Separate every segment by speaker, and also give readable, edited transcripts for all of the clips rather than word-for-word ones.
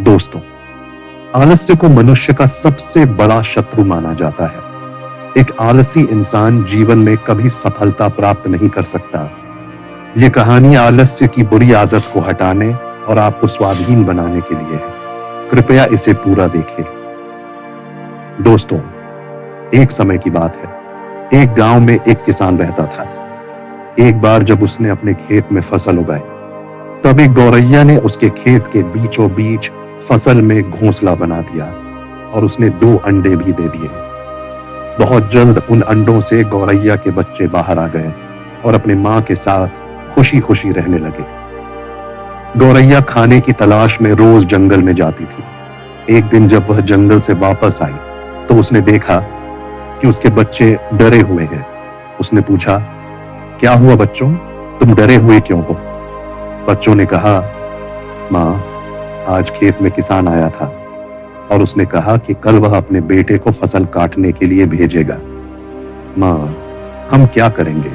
Speaker 1: दोस्तों, आलस्य को मनुष्य का सबसे बड़ा शत्रु माना जाता है। एक आलसी इंसान जीवन में कभी सफलता प्राप्त नहीं कर सकता। यह कहानी आलस्य की बुरी आदत को हटाने और आपको स्वाधीन बनाने के लिए है। कृपया इसे पूरा देखें। दोस्तों, एक समय की बात है। एक गांव में एक किसान रहता था। एक बार जब उसने अपने खेत में फसल उगाई, तब एक गौरैया ने उसके खेत के बीचों बीच फसल में घोंसला बना दिया और उसने 2 अंडे भी दे दिए। बहुत जल्द उन अंडों से गौरैया के बच्चे बाहर आ गए और अपने मां के साथ खुशी खुशी रहने लगे। गौरैया खाने की तलाश में रोज जंगल में जाती थी। एक दिन जब वह जंगल से वापस आई तो उसने देखा कि उसके बच्चे डरे हुए हैं। उसने पूछा, क्या हुआ बच्चों, तुम डरे हुए क्यों हो? बच्चों ने कहा, मां, आज खेत में किसान आया था और उसने कहा कि कल वह अपने बेटे को फसल काटने के लिए भेजेगा। मां, हम क्या करेंगे?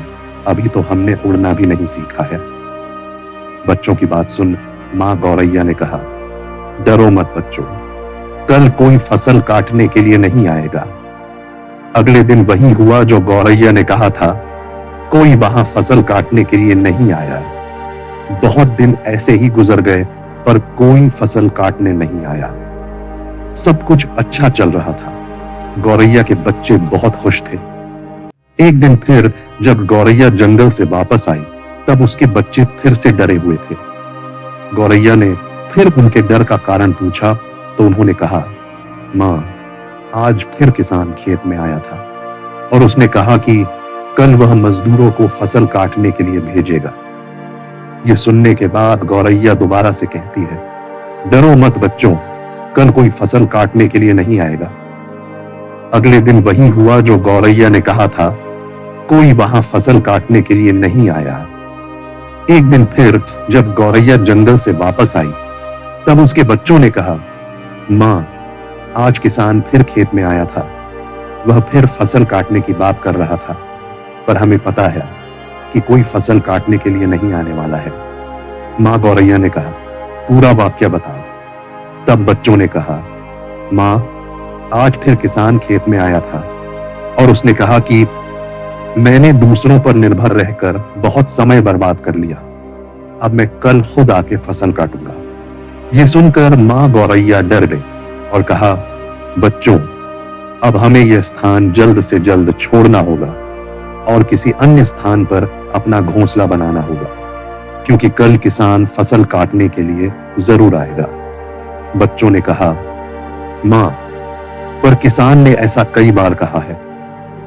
Speaker 1: अभी तो हमने उड़ना भी नहीं सीखा है। बच्चों की बात सुन मां गौरैया ने कहा, डरो मत बच्चों, कल कोई फसल काटने के लिए नहीं आएगा। अगले दिन वही हुआ जो गौरैया ने कहा था। कोई वहां फसल काटने के लिए नहीं आया। बहुत दिन ऐसे ही गुजर गए पर कोई फसल काटने नहीं आया। सब कुछ अच्छा चल रहा था। गौरैया के बच्चे बहुत खुश थे। एक दिन फिर जब गौरैया जंगल से वापस आई तब उसके बच्चे फिर से डरे हुए थे। गौरैया ने फिर उनके डर का कारण पूछा तो उन्होंने कहा, मां, आज फिर किसान खेत में आया था और उसने कहा कि कल वह मजदूरों को फसल काटने के लिए भेजेगा। यह सुनने के बाद गौरैया दोबारा से कहती है, डरो मत बच्चों, कल कोई फसल काटने के लिए नहीं आएगा। अगले दिन वही हुआ जो गौरैया ने कहा था। कोई वहां फसल काटने के लिए नहीं आया। एक दिन फिर जब गौरैया जंगल से वापस आई तब उसके बच्चों ने कहा, मां, आज किसान फिर खेत में आया था। वह फिर फसल काटने की बात कर रहा था, पर हमें पता है कि कोई फसल काटने के लिए नहीं आने वाला है। मां गौरैया ने कहा, पूरा वाक्य बताओ। तब बच्चों ने कहा, मां, आज फिर किसान खेत में आया था और उसने कहा कि मैंने दूसरों पर निर्भर रहकर बहुत समय बर्बाद कर लिया। अब मैं कल खुद आके फसल काटूंगा। यह सुनकर मां गौरैया डर गई और कहा, बच्चों, अब हमें यह स्थान जल्द से जल्द छोड़ना होगा और किसी अन्य स्थान पर अपना घोंसला बनाना होगा, क्योंकि कल किसान फसल काटने के लिए जरूर आएगा। बच्चों ने कहा, मां, पर किसान ने ऐसा कई बार कहा है,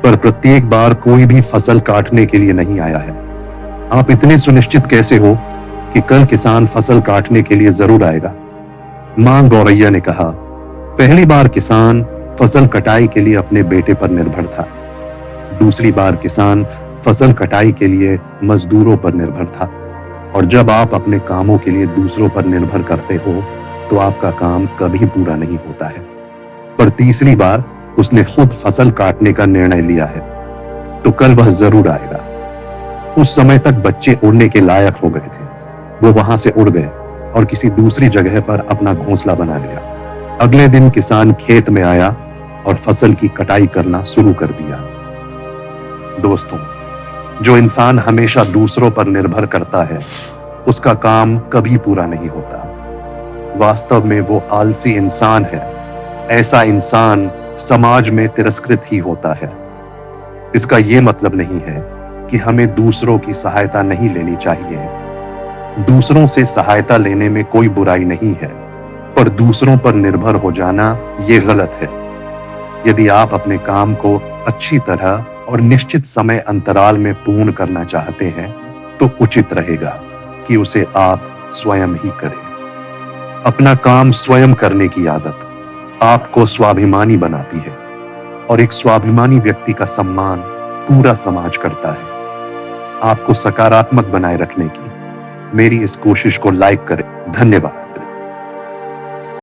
Speaker 1: पर प्रत्येक बार कोई भी फसल काटने के लिए नहीं आया है। आप इतने सुनिश्चित कैसे हो कि कल किसान फसल काटने के लिए जरूर आएगा? मां गौरैया ने कहा, पहली बार किसान फसल कटाई के लिए अपने बेटे पर निर्भर था। दूसरी बार किसान फसल कटाई के लिए मजदूरों पर निर्भर था। और जब आप अपने कामों के लिए दूसरों पर निर्भर करते हो तो आपका काम कभी पूरा नहीं होता है। पर तीसरी बार उसने खुद फसल काटने का निर्णय लिया है, तो कल वह जरूर आएगा। उस समय तक बच्चे उड़ने के लायक हो गए थे। वो वहां से उड़ गए और किसी दूसरी जगह पर अपना घोंसला बना लिया। अगले दिन किसान खेत में आया और फसल की कटाई करना शुरू कर दिया। दोस्तों, जो इंसान हमेशा दूसरों पर निर्भर करता है उसका काम कभी पूरा नहीं होता। वास्तव में वो आलसी इंसान है। ऐसा इंसान समाज में तिरस्कृत ही होता है। इसका ये मतलब नहीं है कि हमें दूसरों की सहायता नहीं लेनी चाहिए। दूसरों से सहायता लेने में कोई बुराई नहीं है, पर दूसरों पर निर्भर हो जाना ये गलत है। यदि आप अपने काम को अच्छी तरह और निश्चित समय अंतराल में पूर्ण करना चाहते हैं तो उचित रहेगा कि उसे आप स्वयं ही करें। अपना काम स्वयं करने की आदत आपको स्वाभिमानी बनाती है और एक स्वाभिमानी व्यक्ति का सम्मान पूरा समाज करता है। आपको सकारात्मक बनाए रखने की मेरी इस कोशिश को लाइक करें। धन्यवाद।